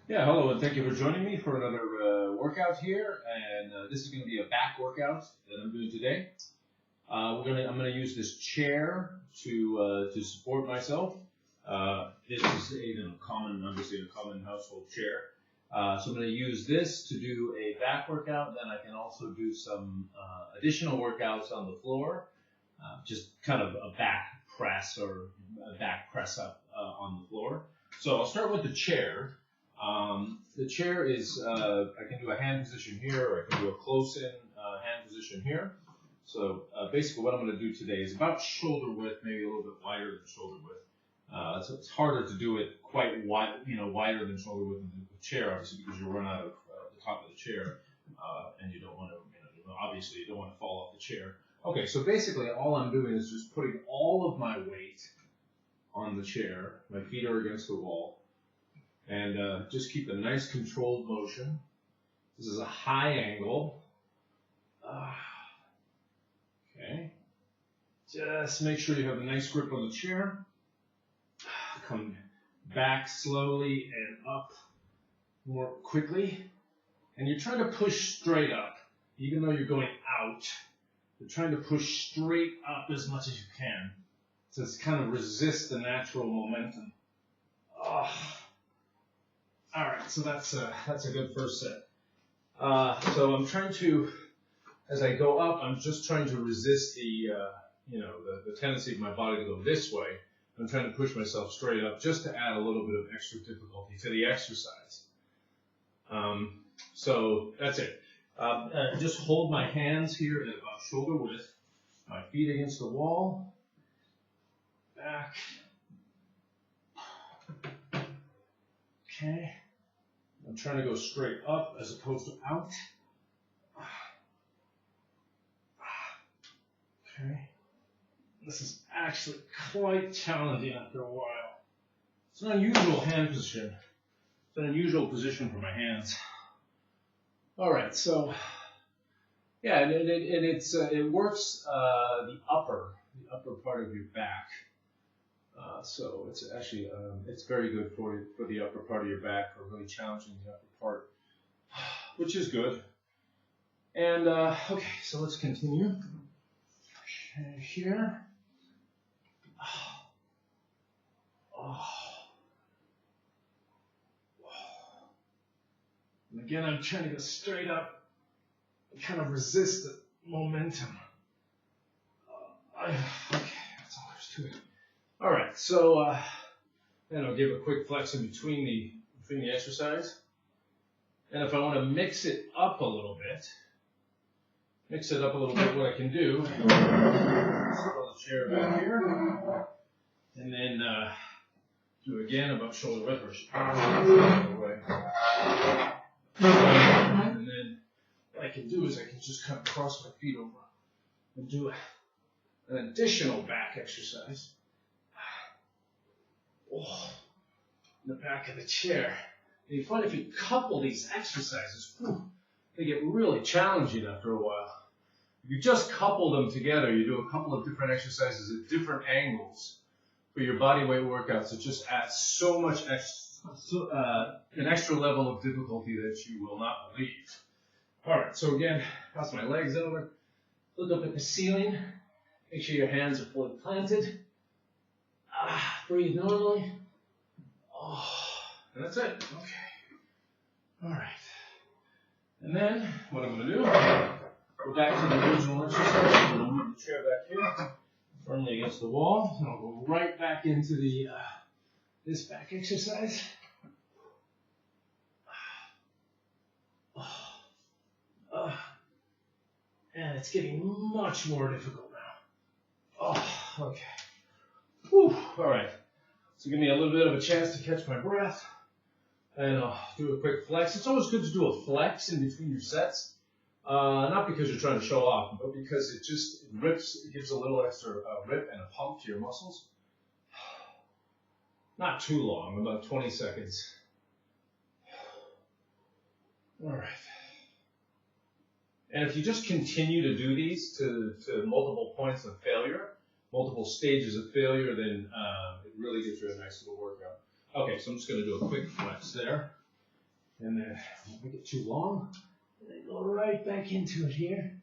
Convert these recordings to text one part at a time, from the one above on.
Yeah, hello, and thank you for joining me for another workout here. And this is going to be a back workout that I'm doing today. I'm going to use this chair to support myself. This is obviously a common household chair. So I'm going to use this to do a back workout. Then I can also do some additional workouts on the floor, just kind of a back press or a back press up on the floor. So I'll start with the chair. The chair is, I can do a hand position here, or I can do a close-in hand position here. So basically what I'm going to do today is about shoulder width, maybe a little bit wider than shoulder width. So it's harder to do it quite wide, wider than shoulder width in the chair, obviously, because you run out of the top of the chair, and you don't want to, obviously you don't want to fall off the chair. Okay, so basically all I'm doing is just putting all of my weight on the chair. My feet are against the wall. And just keep a nice controlled motion. This is a high angle. Okay. Just make sure you have a nice grip on the chair. Come back slowly and up more quickly. And you're trying to push straight up. Even though you're going out, you're trying to push straight up as much as you can. So it's kind of resist the natural momentum. All right, so that's a good first set. So I'm trying to, as I go up, I'm just trying to resist the tendency of my body to go this way. I'm trying to push myself straight up just to add a little bit of extra difficulty to the exercise. So that's it. Just hold my hands here at about shoulder width, my feet against the wall, back. Okay. I'm trying to go straight up as opposed to out. Okay. This is actually quite challenging after a while. It's an unusual hand position. It's an unusual position for my hands. All right, so yeah, and it works the upper part of your back. So it's actually it's very good for the upper part of your back, for really challenging the upper part, which is good. And okay, so let's continue. Okay, here. And again, I'm trying to go straight up and kind of resist the momentum. Okay, that's all there's to it. All right, so then I'll give a quick flex in between the exercise. And if I want to mix it up a little bit, what I can do, throw the chair back here, and then do again about shoulder width, and then what I can do is I can just kind of cross my feet over and do an additional back exercise. In the back of the chair. And you find if you couple these exercises, they get really challenging after a while. If you just couple them together, you do a couple of different exercises at different angles for your body weight workouts, it just adds so much an extra level of difficulty that you will not believe. All right, so again, cross my legs over, look up at the ceiling, make sure your hands are fully planted. Breathe normally. And that's it. Okay. All right. And then what I'm going to do, go back to the original exercise. I'm going to move the chair back here, firmly against the wall, and I'll go right back into the this back exercise. And it's getting much more difficult now. Okay. Whew. All right. So give me a little bit of a chance to catch my breath. And I'll do a quick flex. It's always good to do a flex in between your sets. Not because you're trying to show off, but because it gives a little extra rip and a pump to your muscles. Not too long, about 20 seconds. All right. And if you just continue to do these to multiple points of failure, multiple stages of failure, then it really gives you a nice little workout. Okay, so I'm just going to do a quick flex there. and then don't make it too long, and then go right back into it here.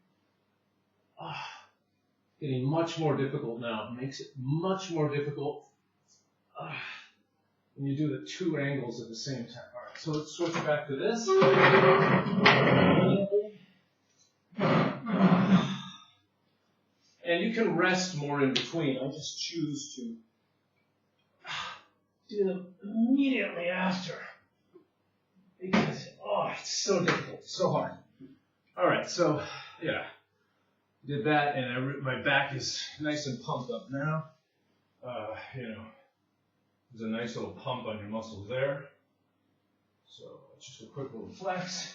Getting much more difficult now. It makes it much more difficult when you do the two angles at the same time. All right, so let's switch back to this. And you can rest more in between. I just choose to do them immediately after. Because, it's so difficult, so hard. All right, so, yeah. Did that, and my back is nice and pumped up now. There's a nice little pump on your muscles there. So just a quick little flex,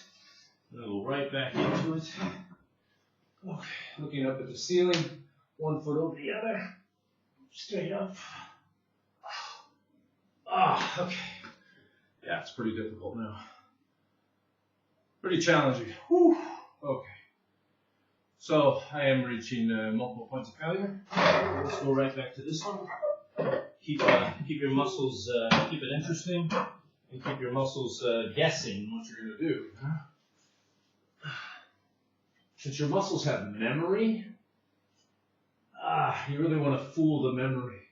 and it'll right back into it. Okay, looking up at the ceiling, 1 foot over the other, straight up. Okay. Yeah, it's pretty difficult now. Pretty challenging. Whew. Okay. So I am reaching multiple points of failure. Let's go right back to this one. Keep your muscles, keep it interesting, and keep your muscles guessing what you're going to do. Since your muscles have memory, you really want to fool the memory.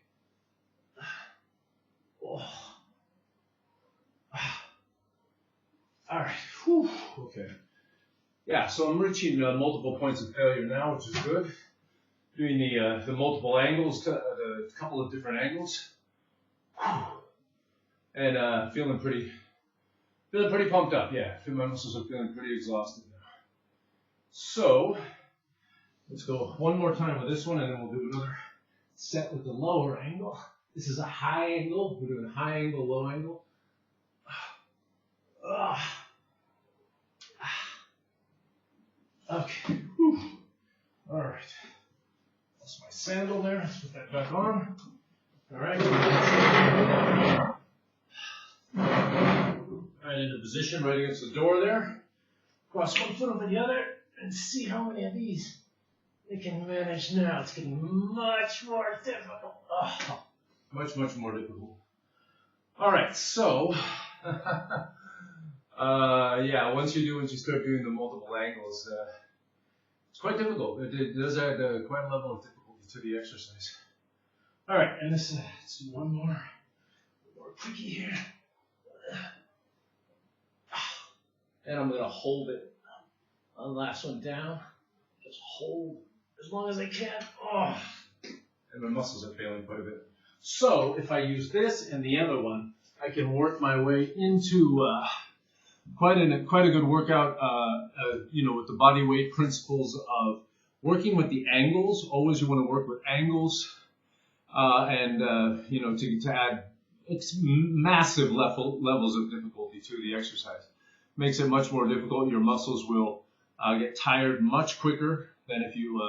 All right. Whew. Okay. Yeah, so I'm reaching multiple points of failure now, which is good. Doing the multiple angles, a couple of different angles, and feeling pretty pumped up. Yeah, my muscles are feeling pretty exhausted now. So let's go one more time with this one, and then we'll do another set with the lower angle. This is a high angle. We're doing high angle, low angle. Okay. Whew. All right. That's my sandal there. Let's put that back on. All right. Right into position, right against the door there. Cross 1 foot over the other, and see how many of these we can manage now. It's getting much more difficult. Much more difficult. All right. So. Once you start doing the multiple angles, it's quite difficult. It does add quite a level of difficulty to the exercise. All right, and let's do one more quickie here. And I'm going to hold it on the last one down. Just hold as long as I can. And my muscles are failing quite a bit. So if I use this and the other one, I can work my way into quite a good workout, with the body weight principles of working with the angles. Always you want to work with angles, to add massive levels of difficulty to the exercise. Makes it much more difficult. Your muscles will get tired much quicker than if you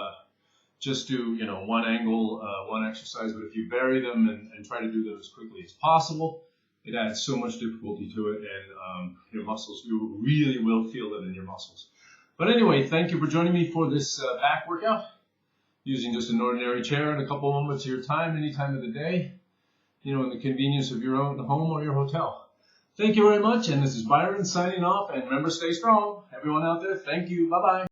just do, one angle, one exercise. But if you vary them and try to do them as quickly as possible, it adds so much difficulty to it, and your muscles, you really will feel it in your muscles. But anyway, thank you for joining me for this back workout, using just an ordinary chair and a couple moments of your time, any time of the day, in the convenience of your own home or your hotel. Thank you very much, and this is Byron signing off, and remember, stay strong. Everyone out there, thank you. Bye-bye.